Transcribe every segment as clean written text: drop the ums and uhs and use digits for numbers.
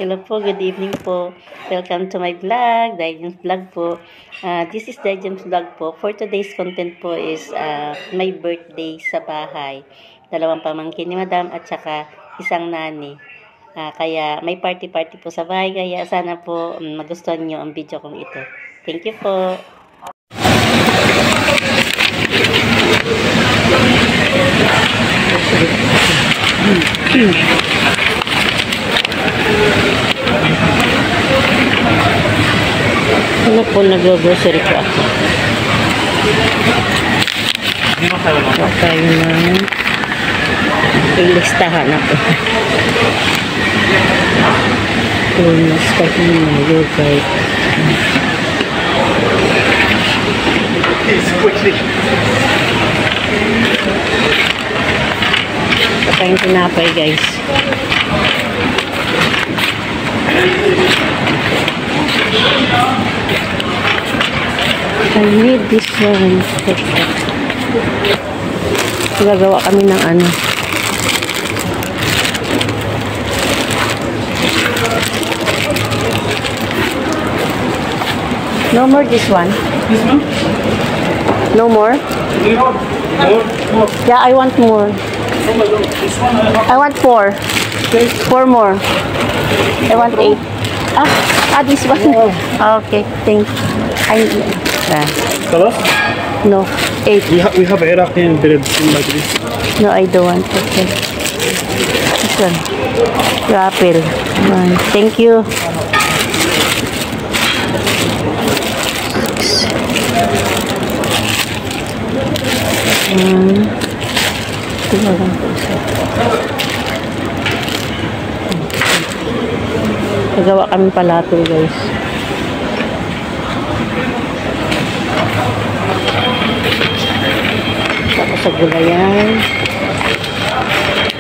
Hello po, good evening po. Welcome to my vlog, Daijen's Vlog po. This is Daijen's Vlog po. For today's content po is my birthday sa bahay. 2 pamangkin ni Madam at saka isang nani. Kaya may party-party po sa bahay. Kaya sana po magustuhan nyo ang video kong ito. Thank you po. Ano po, nag-grocery po ako. Huwag tayo na ilistahan ako. Tunas, kahina, yogurt. Patayong tinapay, guys. I need this one. Gagawa kami ng ano. No more this one. This one? No more? More. Yeah, I want more. This one I want 4. 4 more. I want 8. This one. Okay, thank you. Colors? No, 8. We have Iraqi bread like this. No, I don't want. Okay. This one. Apple. Thank you. 6. Nagawa kami palato, guys. Tapos sa gulayan.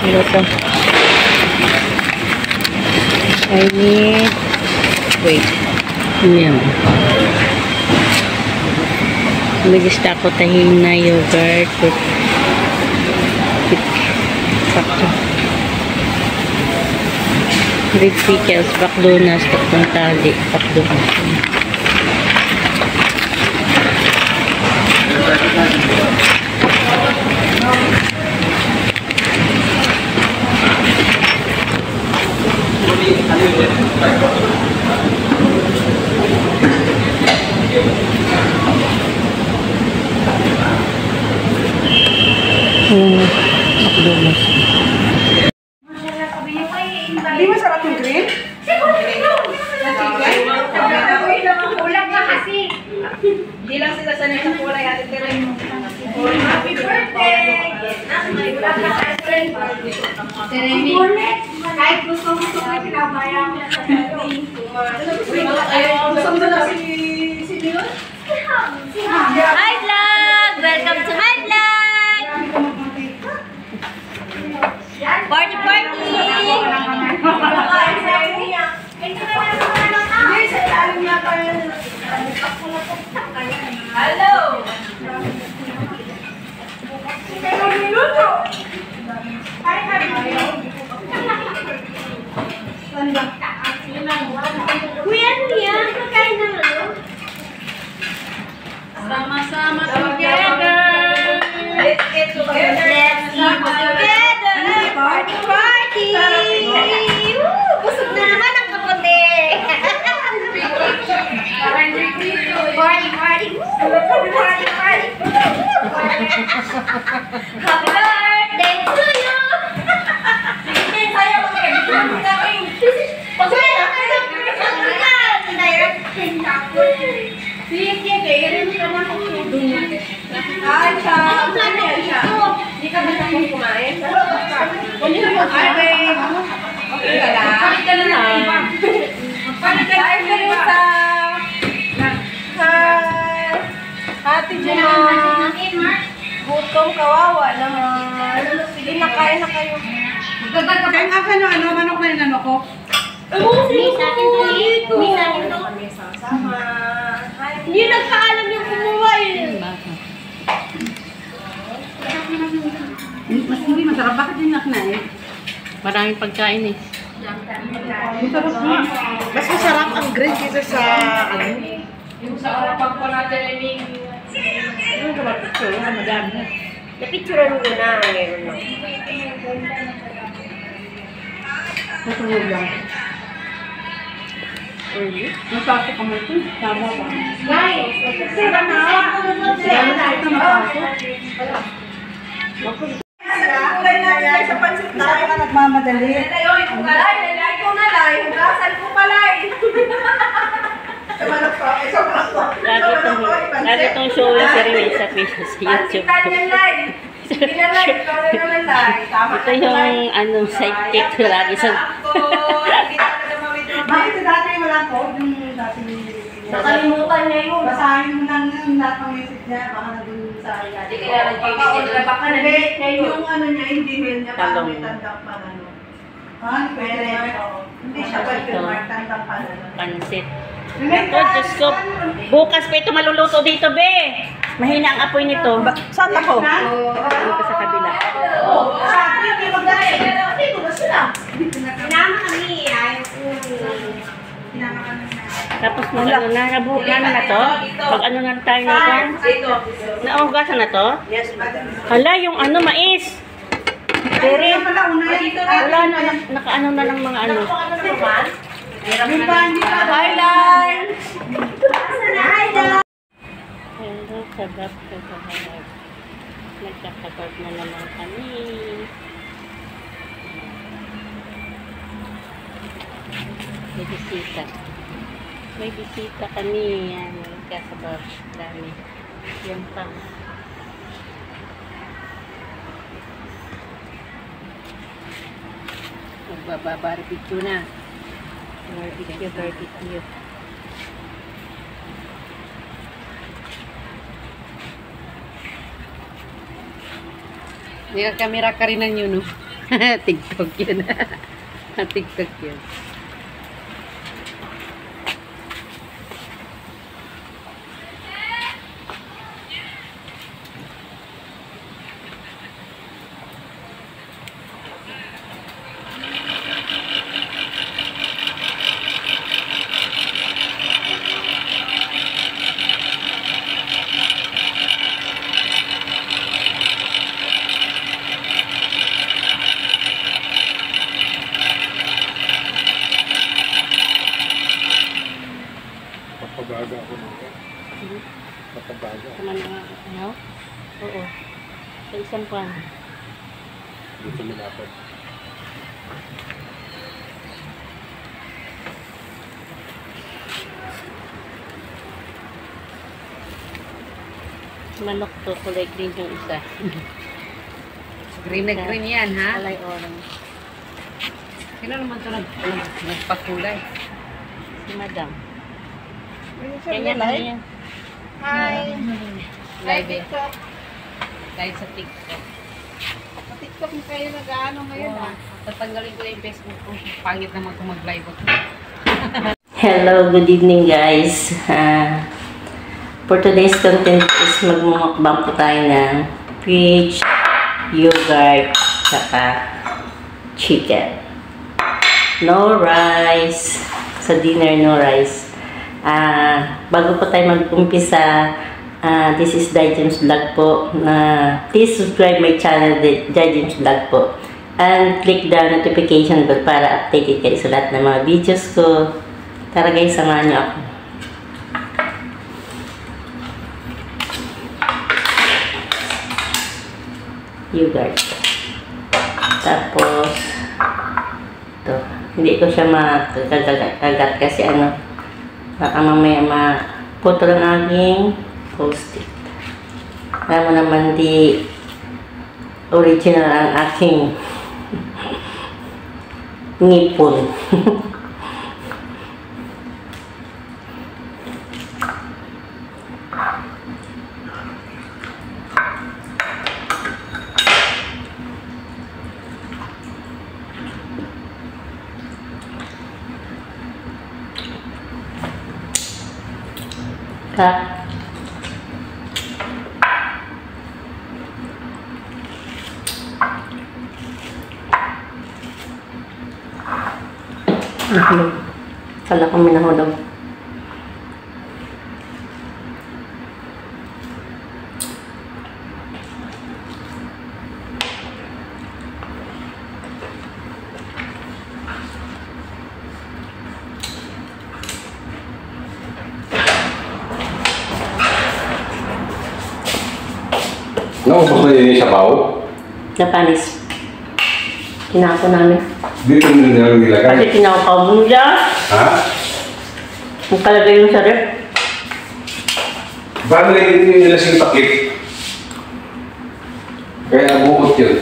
Ano ito? I need... Wait. Yan. Nagista ako tahina, yogurt, sakto. Red pickles, baklunas, tatlong tali, baklunas. Baklunas. Hindi masarap yung green? Kulang nga kasi. Hindi lang sila sanay sa kulay at ito rin yung happy birthday! Sereni, kahit gusto ko pinabayang gusto mo na si Leon? Hi vlog! Welcome to my vlog! Party party! Hello! Kuya, kuya, kakain na nga. Sama-sama together! Let's eat together! Let's eat together! Party party! Busog na naman ang kapote! Party party! Party party! Happy birthday to you! Sige, sayo mo kayo! Sige, kaya rin naman kung tudong. Ay, siya. Hindi ka ba akong kumain? Ay, babe. Okay ka lang. Palit ka na lang. Palit ka rin sa... Hi. Ate Jema. Gutom, kawawa naman. Sige, nakain na kayo. Kaya nga ka ano, manok na yung ano ko? May sa akin to eh. May sa akin to. Sama. Hindi nagkaalam yung kumuha eh. Mas hindi masarap. Bakit yung naknain? Maraming pagkain eh. Masarap na. Mas masarap ang green kaysa sa ano. Yung sa arapag pa natin ay may... Ano ka ba picture? Madami na. Napicturean mo na. Meron na. Matulog lang. Napasok ka mo ito. Tama ba? Guys! Sira na! Dami na ito napasok. Kulay na yan sa pansit na. Saan ka nagmamadali? Ay, kung nalay, nalay ko nalay. Hugasan ko palay. Lagi itong show yung sarili sa Facebook sa YouTube. Pansitan yan, lay. Pinalay, ikaw na naman, lay. Ito yung sidekick ko lagi sa... Bakit dati wala ko? Yung dati Nakalimutan niya yun. basahin mo lang yung lahat ng message niya. Baka nandun sa Hindi kaya nagpapakita. Baka na-delete niya yun. yung ano niya, hindi mail niya. Talong. Parang may tandang pa ano. Pwede. Hindi siya pwede mark tandang pa ano. Pansit. Ito, Diyos ko. Bukas pa ito maluluto dito, be. Mahina ang apoy nito. Saan ako? Dito sa kabila. Sabi, hindi mag-dahil. Dito na sila. Pinama kami. Ay, Pinama ka na. Tapos mag ano na to? Pag ano na tayo nito? Naugasan na to? Yes, Hala, yung ano, mais. Pero, wala na, nakaano na ng mga ano. Highlight! Hello, sabab. Nagkakabab na naman kami. May bisita. May bisita kami. Yan, nagkakabab. Dami. Yan pa. Magbabarbecue na. Barbecue. May kamera ka rin ng yun, no? TikTok yun. TikTok yun. Papabaga ako nito. Papabaga. Tama na, ano? Oo. Sa isang pan. Dito nilapad. Manok to, kulay green yung isa. Green na green yan, ha? Kulay orange. Sino naman ito nagpakulay? Si Madam. Ganyan na yan. Hi. Live eh. Live sa TikTok. Sa TikTok mo kayo nag-ano ngayon ah. Tatanggalin ko yung Facebook ko. Pangit naman kung mag-live ako. Hello, good evening guys. For today's content is magmumukbang po tayo ng peach, yogurt, saka chicken. No rice. Sa dinner, no rice. Bago po tayo mag-umpisa, this is James Vlog po. Please subscribe my channel, James Vlog po. And click the notification bell para updated kayo sa lahat ng mga videos ko. Tara guys, samahan niyo ako. Yogurt. Tapos, ito. Hindi ko siya makagat kasi ano, baka mamaya maputol ang aking post-it. Alam mo naman di original ang aking ngipon. Kak. Nahulog. Kala ko may nahulog. Naubos na yun yung sabaw? Napanis. Kinako namin. Dito nila nilagay. Kasi kinakaw mo dyan. Ha? Magkalagay yung sa rep. Paano nilagay nila siyang takip? Kaya nabukot yun.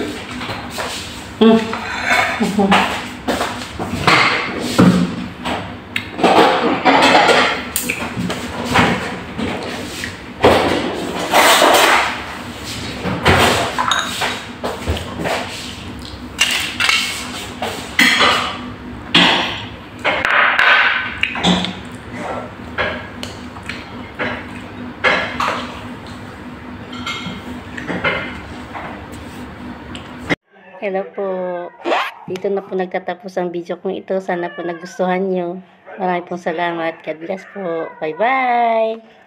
Hello po. Dito na po nagtatapos ang video kong ito. Sana po nagustuhan nyo. Maraming pong salamat. God bless po. Bye-bye.